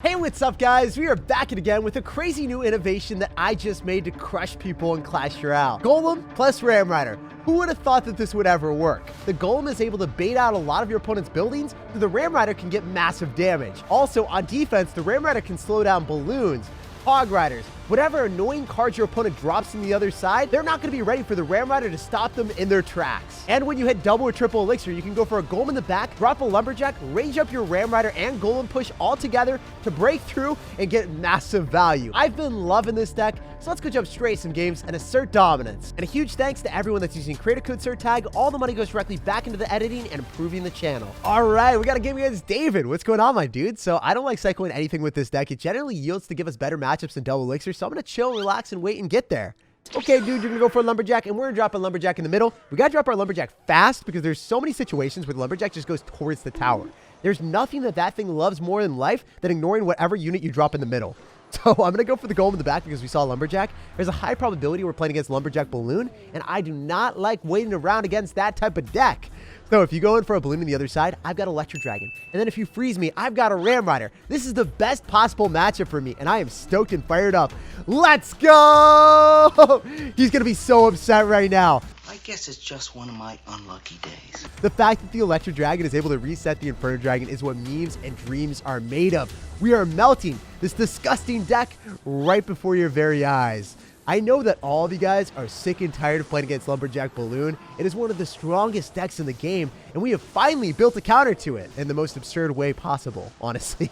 Hey, what's up guys? We are back again with a crazy new innovation that I just made to crush people in Clash Royale. Golem plus Ram Rider. Who would have thought that this would ever work? The Golem is able to bait out a lot of your opponent's buildings, so the Ram Rider can get massive damage. Also, on defense, the Ram Rider can slow down balloons, hog riders, whatever annoying cards your opponent drops on the other side, they're not going to be ready for the Ram Rider to stop them in their tracks. And when you hit double or triple elixir, you can go for a Golem in the back, drop a lumberjack, range up your Ram Rider and Golem push all together to break through and get massive value. I've been loving this deck, so let's go jump straight some games and assert dominance. And a huge thanks to everyone that's using creator code SirTag. All the money goes directly back into the editing and improving the channel. All right, we got a game against David. What's going on, my dude? So I don't like cycling anything with this deck. It generally yields to give us better matchups than double elixir, so I'm going to chill, relax, and wait and get there. Okay, dude, you're gonna go for a lumberjack, and we're gonna drop a lumberjack in the middle. We gotta drop our lumberjack fast because there's so many situations where the lumberjack just goes towards the tower. There's nothing that thing loves more in life than ignoring whatever unit you drop in the middle. So I'm gonna go for the Golem in the back because we saw lumberjack. There's a high probability we're playing against lumberjack balloon, and I do not like waiting around against that type of deck. So if you go in for a balloon on the other side, I've got electric dragon. And then if you freeze me, I've got a Ram Rider. This is the best possible matchup for me, and I am stoked and fired up. Let's go! He's gonna be so upset right now. I guess it's just one of my unlucky days. The fact that the electric dragon is able to reset the inferno dragon is what memes and dreams are made of. We are melting this disgusting deck right before your very eyes. I know that all of you guys are sick and tired of playing against Lumberjack Balloon. It is one of the strongest decks in the game, and we have finally built a counter to it in the most absurd way possible, honestly.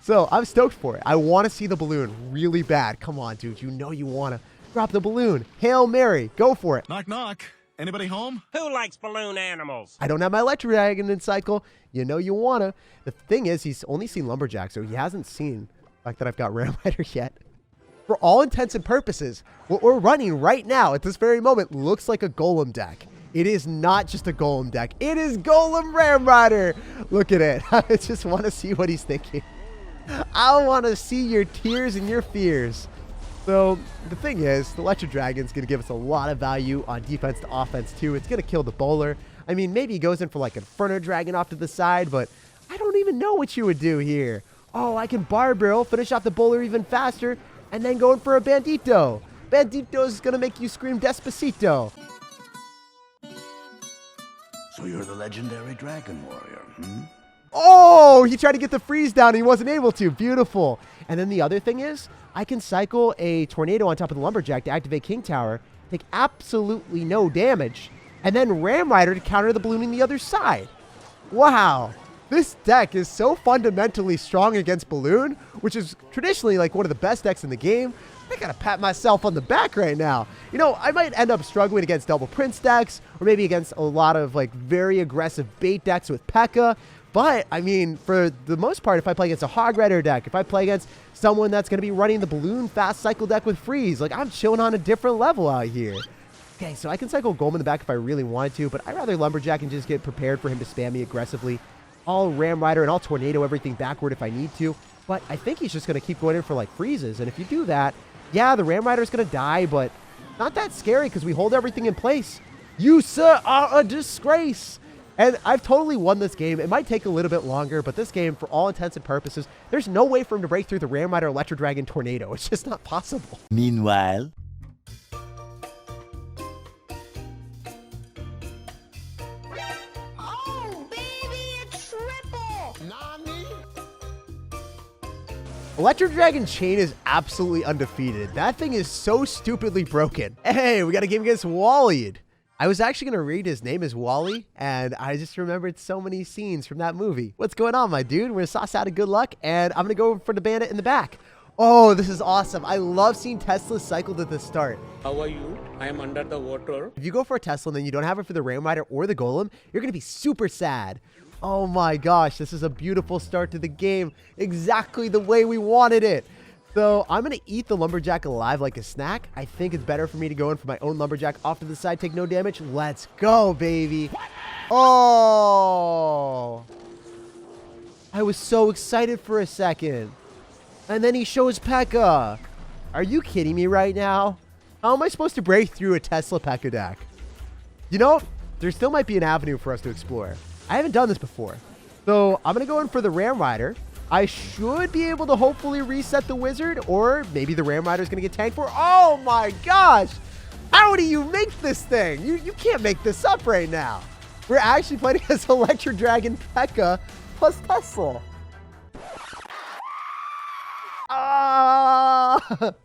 So I'm stoked for it. I want to see the balloon really bad. Come on, dude. You know you want to drop the balloon. Hail Mary. Go for it. Knock, knock. Anybody home? Who likes balloon animals? I don't have my electric dragon in cycle. You know you want to. The thing is, he's only seen Lumberjack, so he hasn't seen the fact that I've got Ram Rider yet. For all intents and purposes, what we're running right now at this very moment looks like a Golem deck. It is not just a Golem deck. It is Golem Ram Rider. Look at it. I just want to see what he's thinking. I want to see your tears and your fears. So the thing is, the Electric Dragon's going to give us a lot of value on defense to offense too. It's going to kill the bowler. I mean, maybe he goes in for like Inferno Dragon off to the side, but I don't even know what you would do here. Oh, I can bar barrel, finish off the bowler even faster, and then going for a Bandito. Bandito is going to make you scream Despacito. So you're the legendary dragon warrior, hmm? Oh, he tried to get the freeze down and he wasn't able to. Beautiful. And then the other thing is, I can cycle a tornado on top of the lumberjack to activate King Tower, take absolutely no damage, and then Ram Rider to counter the balloon on the other side. Wow. This deck is so fundamentally strong against balloon, which is traditionally like one of the best decks in the game. I gotta pat myself on the back right now. You know, I might end up struggling against double prince decks, or maybe against a lot of like very aggressive bait decks with pekka. But I mean, for the most part, if I play against a hog rider deck, if I play against someone that's gonna be running the balloon fast cycle deck with freeze, like I'm chilling on a different level out here. Okay, so I can cycle Golem in the back if I really wanted to, but I'd rather lumberjack and just get prepared for him to spam me aggressively. I'll Ram Rider and I'll tornado everything backward if I need to. But I think he's just going to keep going in for like freezes. And if you do that, yeah, the Ram Rider is going to die, but not that scary because we hold everything in place. You, sir, are a disgrace. And I've totally won this game. It might take a little bit longer, but this game, for all intents and purposes, there's no way for him to break through the Ram Rider Electro Dragon Tornado. It's just not possible. Meanwhile... Electro Dragon Chain is absolutely undefeated. That thing is so stupidly broken. Hey, we got a game against Wally. I was actually going to read his name as Wally, and I just remembered so many scenes from that movie. What's going on, my dude? We're going to sauce out of good luck, and I'm going to go for the bandit in the back. Oh, this is awesome. I love seeing Tesla cycled at the start. How are you? I am under the water. If you go for a Tesla and then you don't have it for the Ram Rider or the Golem, you're going to be super sad. Oh my gosh, this is a beautiful start to the game. Exactly the way we wanted it. So I'm going to eat the lumberjack alive like a snack. I think it's better for me to go in for my own lumberjack off to the side, take no damage. Let's go, baby. Oh, I was so excited for a second. And then he shows pekka. Are you kidding me right now? How am I supposed to break through a Tesla pekka deck? You know, there still might be an avenue for us to explore. I haven't done this before. So I'm going to go in for the Ram Rider. I should be able to hopefully reset the wizard, or maybe the Ram Rider is going to get tanked for. Oh my gosh. How do you make this thing? You can't make this up right now. We're actually playing as Electro Dragon Pekka plus Tesla. I'm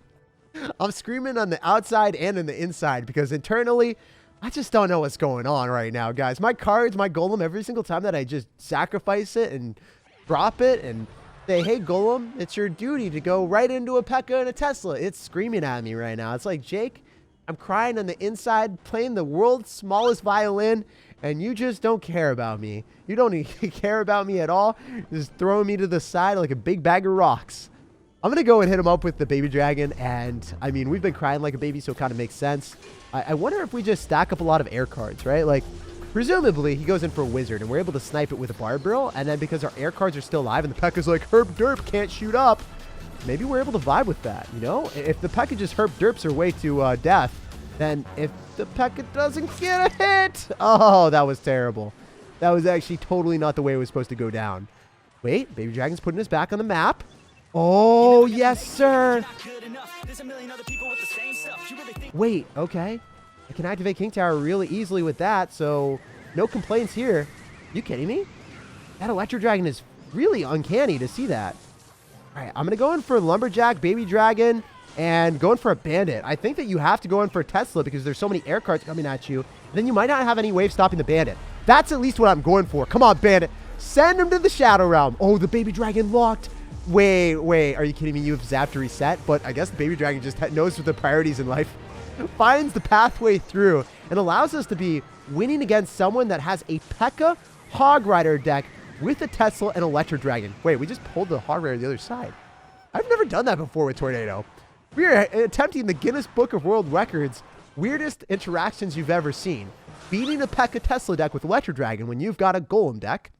screaming on the outside and in the inside because internally, I just don't know what's going on right now, guys. My cards, my Golem, every single time that I just sacrifice it and drop it and say, hey, Golem, it's your duty to go right into a Pekka and a Tesla. It's screaming at me right now. It's like, Jake, I'm crying on the inside, playing the world's smallest violin, and you just don't care about me. You don't even care about me at all. Just throwing me to the side like a big bag of rocks. I'm going to go and hit him up with the baby dragon, and, I mean, we've been crying like a baby, so it kind of makes sense. I wonder if we just stack up a lot of air cards, right? Like, presumably, he goes in for a wizard, and we're able to snipe it with a barbarian, and then because our air cards are still alive, and the Pekka's like, herp derp, can't shoot up, maybe we're able to vibe with that, you know? If the Pekka just herp derps her way to death, then if the Pekka doesn't get a hit, oh, that was terrible. That was actually totally not the way it was supposed to go down. Wait, baby dragon's putting us back on the map. Oh, yes, sir. Wait, okay. I can activate King Tower really easily with that, so no complaints here. You kidding me? That Electro Dragon is really uncanny to see that. All right, I'm going to go in for Lumberjack, Baby Dragon, and going for a Bandit. I think that you have to go in for Tesla because there's so many air cards coming at you. Then you might not have any wave stopping the Bandit. That's at least what I'm going for. Come on, Bandit. Send him to the Shadow Realm. Oh, the Baby Dragon locked. Wait, are you kidding me? You have zapped to reset, but I guess the Baby Dragon just knows what the priorities in life. Finds the pathway through and allows us to be winning against someone that has a Pekka Hog Rider deck with a Tesla and Electro Dragon. Wait, we just pulled the Hog Rider to the other side. I've never done that before with Tornado. We are attempting the Guinness Book of World Records weirdest interactions you've ever seen. Beating a Pekka Tesla deck with Electro Dragon when you've got a Golem deck.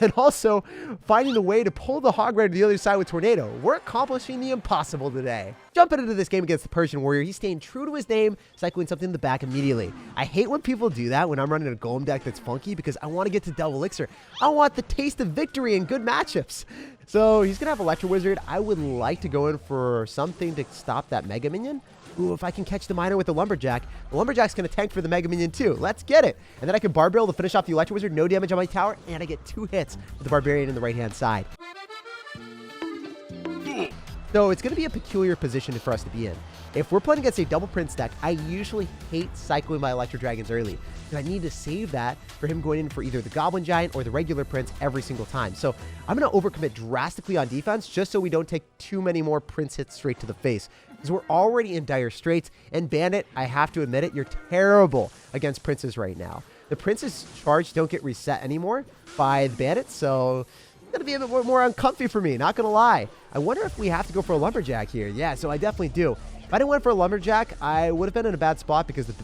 And also finding a way to pull the Hog Rider to the other side with Tornado. We're accomplishing the impossible today. Jumping into this game against the Persian Warrior, he's staying true to his name, cycling something in the back immediately. I hate when people do that when I'm running a Golem deck that's funky because I want to get to double elixir. I want the taste of victory and good matchups. So he's going to have Electro Wizard. I would like to go in for something to stop that Mega Minion. Ooh, if I can catch the miner with the Lumberjack, the Lumberjack's going to tank for the Mega Minion too. Let's get it. And then I can Barbarian to finish off the Electro Wizard. No damage on my tower. And I get 2 hits with the Barbarian in the right-hand side. So it's going to be a peculiar position for us to be in. If we're playing against a double Prince deck, I usually hate cycling my Electro Dragons early. Because I need to save that for him going in for either the Goblin Giant or the regular Prince every single time. So I'm going to overcommit drastically on defense just so we don't take too many more Prince hits straight to the face. Because we're already in dire straits. And Bandit, I have to admit it, you're terrible against Princes right now. The Prince's charge don't get reset anymore by the Bandit, so it's going to be a bit more uncomfy for me, not going to lie. I wonder if we have to go for a Lumberjack here. Yeah, so I definitely do. If I didn't went for a Lumberjack, I would have been in a bad spot because the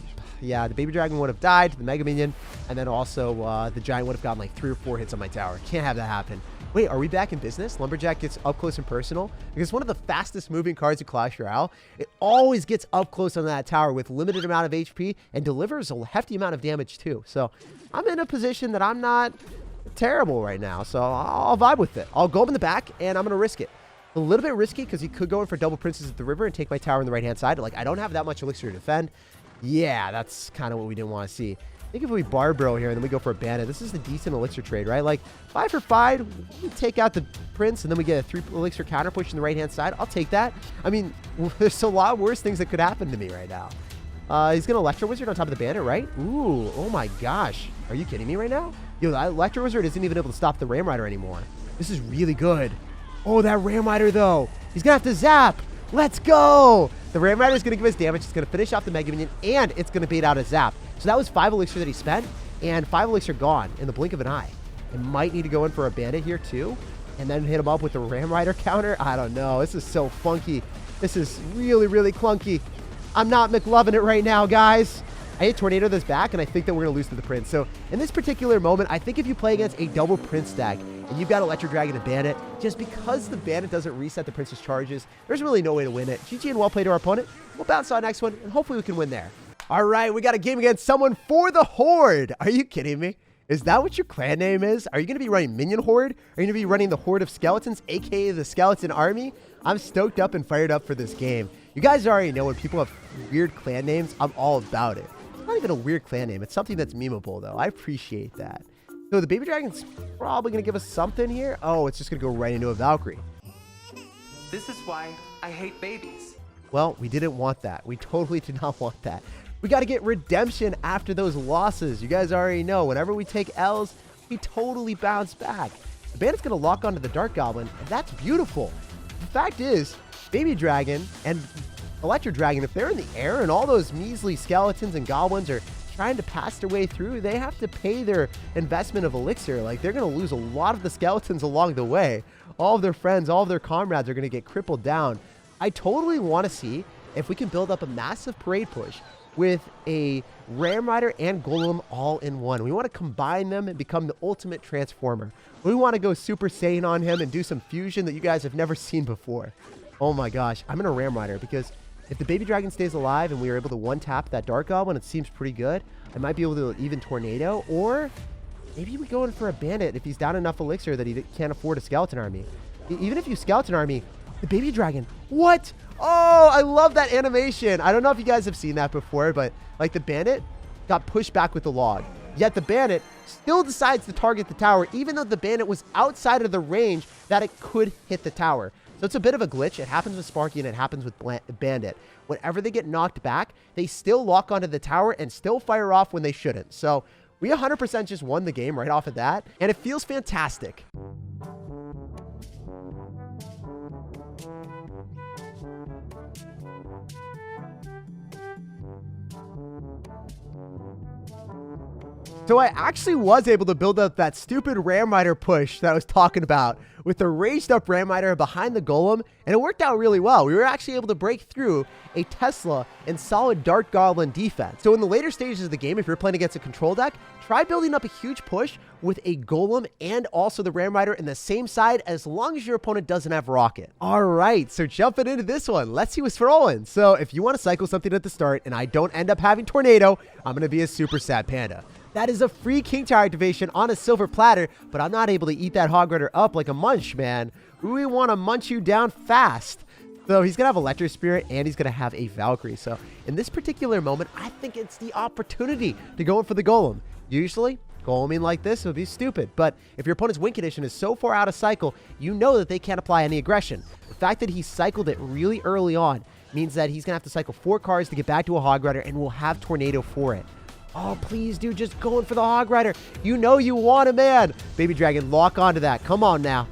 Baby Dragon would have died, the Mega Minion, and then also the Giant would have gotten like 3 or 4 hits on my tower. Can't have that happen. Wait, are we back in business? Lumberjack gets up close and personal because one of the fastest moving cards in Clash Royale. It always gets up close on that tower with limited amount of HP and delivers a hefty amount of damage too. So I'm in a position that I'm not terrible right now, so I'll vibe with it. I'll go up in the back and I'm going to risk it. A little bit risky because he could go in for double Princes at the river and take my tower on the right-hand side. Like, I don't have that much elixir to defend. Yeah, that's kind of what we didn't want to see. I think if we Barbro here and then we go for a Bandit, this is a decent elixir trade, right? Like, 5 for 5, we take out the Prince and then we get a 3 elixir counter push on the right-hand side. I'll take that. I mean, there's a lot worse things that could happen to me right now. He's going to Electro Wizard on top of the Bandit, right? Ooh, oh my gosh. Are you kidding me right now? Yo, that Electro Wizard isn't even able to stop the Ram Rider anymore. This is really good. Oh, that Ram Rider, though. He's going to have to zap. Let's go. The Ram Rider is going to give us damage. It's going to finish off the Mega Minion, and it's going to bait out a zap. So that was 5 elixir that he spent, and 5 elixir gone in the blink of an eye. I might need to go in for a Bandit here, too, and then hit him up with the Ram Rider counter. I don't know. This is so funky. This is really, really clunky. I'm not McLovin' it right now, guys. I hit Tornado this back, and I think that we're going to lose to the Prince. So in this particular moment, I think if you play against a double Prince deck, and you've got Electro Dragon and Bandit, just because the Bandit doesn't reset the Prince's charges, there's really no way to win it. GG and well played to our opponent. We'll bounce on next one, and hopefully we can win there. All right, we got a game against someone for the Horde. Are you kidding me? Is that what your clan name is? Are you going to be running Minion Horde? Are you going to be running the Horde of Skeletons, aka the Skeleton Army? I'm stoked up and fired up for this game. You guys already know when people have weird clan names, I'm all about it. It's not even a weird clan name. It's something that's memeable, though. I appreciate that. So the baby dragon's probably going to give us something here. Oh, it's just going to go right into a Valkyrie. This is why I hate babies. Well, we didn't want that. We totally did not want that. We got to get redemption after those losses. You guys already know, whenever we take L's, we totally bounce back. The bandit's going to lock onto the Dark Goblin, and that's beautiful. The fact is, Baby Dragon and Electro Dragon, if they're in the air and all those measly skeletons and goblins are trying to pass their way through, they have to pay their investment of elixir. Like, they're going to lose a lot of the skeletons along the way. All of their friends, all of their comrades are going to get crippled down. I totally want to see if we can build up a massive parade push with a Ram Rider and Golem all in one. We want to combine them and become the ultimate transformer. We want to go Super Saiyan on him and do some fusion that you guys have never seen before. Oh my gosh, I'm in a Ram Rider because if the baby dragon stays alive and we are able to one-tap that Dark Goblin, it seems pretty good. I might be able to even Tornado, or maybe we go in for a Bandit if he's down enough elixir that he can't afford a Skeleton Army. Even if you Skeleton Army, the baby dragon, what? Oh, I love that animation. I don't know if you guys have seen that before, but like the Bandit got pushed back with the log. Yet the Bandit still decides to target the tower, even though the Bandit was outside of the range that it could hit the tower. So it's a bit of a glitch. It happens with Sparky and it happens with Bandit. Whenever they get knocked back, they still lock onto the tower and still fire off when they shouldn't. So we 100% just won the game right off of that, and it feels fantastic. So I actually was able to build up that stupid Ram Rider push that I was talking about with the raised up Ram Rider behind the Golem, and it worked out really well. We were actually able to break through a Tesla and solid Dark Goblin defense. So in the later stages of the game, if you're playing against a control deck, try building up a huge push with a Golem and also the Ram Rider in the same side, as long as your opponent doesn't have Rocket. All right, so jumping into this one, let's see what's rolling. So if you want to cycle something at the start and I don't end up having Tornado, I'm going to be a super sad panda. That is a free King Tower activation on a silver platter, but I'm not able to eat that Hog Rider up like a munch, man. We want to munch you down fast. So he's going to have Electro Spirit and he's going to have a Valkyrie. So in this particular moment, I think it's the opportunity to go in for the Golem. Usually, Goleming like this would be stupid, but if your opponent's win condition is so far out of cycle, you know that they can't apply any aggression. The fact that he cycled it really early on means that he's going to have to cycle 4 cards to get back to a Hog Rider, and we'll have Tornado for it. Oh, please, dude, just going for the Hog Rider. You know you want it, man. Baby Dragon, lock onto that. Come on now.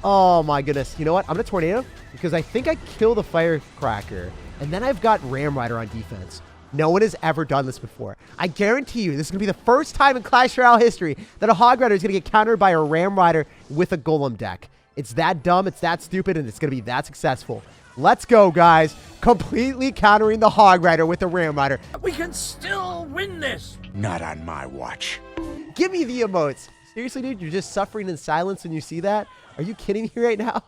Oh, my goodness. You know what? I'm going to Tornado because I think I kill the Firecracker, and then I've got Ram Rider on defense. No one has ever done this before. I guarantee you this is going to be the first time in Clash Royale history that a Hog Rider is going to get countered by a Ram Rider with a Golem deck. It's that dumb, it's that stupid, and it's going to be that successful. Let's go, guys. Completely countering the Hog Rider with the Ram Rider. We can still win this. Not on my watch. Give me the emotes. Seriously, dude, you're just suffering in silence when you see that? Are you kidding me right now?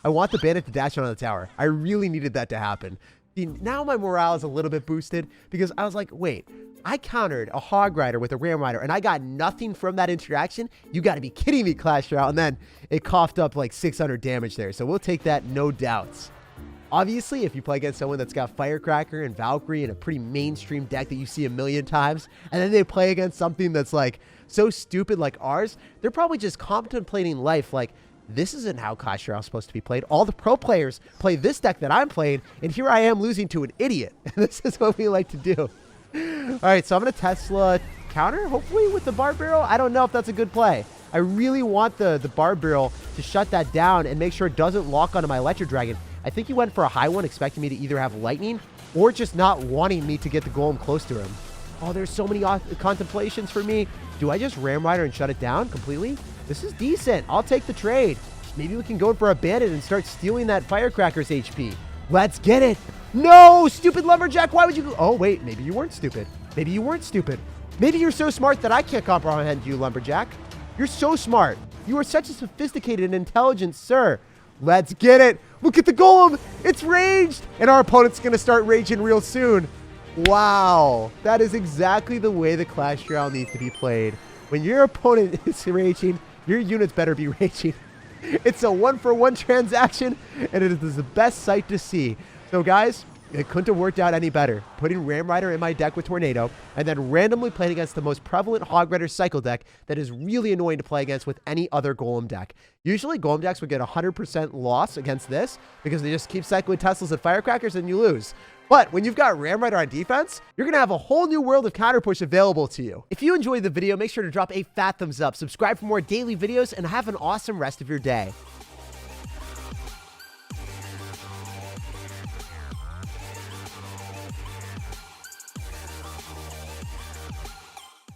I want the Bandit to dash on the tower. I really needed that to happen. See, now my morale is a little bit boosted because I was like, wait, I countered a Hog Rider with a Ram Rider and I got nothing from that interaction? You got to be kidding me, Clash Royale. And then it coughed up like 600 damage there. So we'll take that, no doubts. Obviously, if you play against someone that's got Firecracker and Valkyrie and a pretty mainstream deck that you see a million times, and then they play against something that's like so stupid like ours, they're probably just contemplating life like, this isn't how Clash Royale is supposed to be played. All the pro players play this deck that I'm playing, and here I am losing to an idiot. This is what we like to do. All right, so I'm going to Tesla counter, hopefully, with the Barb Barrel. I don't know if that's a good play. I really want the Barb Barrel to shut that down and make sure it doesn't lock onto my Electro Dragon. I think he went for a high one, expecting me to either have Lightning or just not wanting me to get the Golem close to him. Oh, there's so many contemplations for me. Do I just Ram Rider and shut it down completely? This is decent. I'll take the trade. Maybe we can go in for a Bandit and start stealing that Firecracker's HP. Let's get it. No, stupid lumberjack. Why would you go? Oh, wait, maybe you weren't stupid. Maybe you weren't stupid. Maybe you're so smart that I can't comprehend you, lumberjack. You're so smart. You are such a sophisticated and intelligent sir. Let's get it. Look at the Golem. It's raged. And our opponent's going to start raging real soon. Wow. That is exactly the way the Clash Royale needs to be played. When your opponent is raging, your units better be raging. It's a 1-for-1 transaction, and it is the best sight to see. So guys, it couldn't have worked out any better. Putting Ram Rider in my deck with Tornado, and then randomly playing against the most prevalent Hog Rider cycle deck that is really annoying to play against with any other Golem deck. Usually Golem decks would get 100% loss against this because they just keep cycling Teslas and Firecrackers and you lose. But when you've got Ram Rider on defense, you're going to have a whole new world of counter push available to you. If you enjoyed the video, make sure to drop a fat thumbs up, subscribe for more daily videos, and have an awesome rest of your day.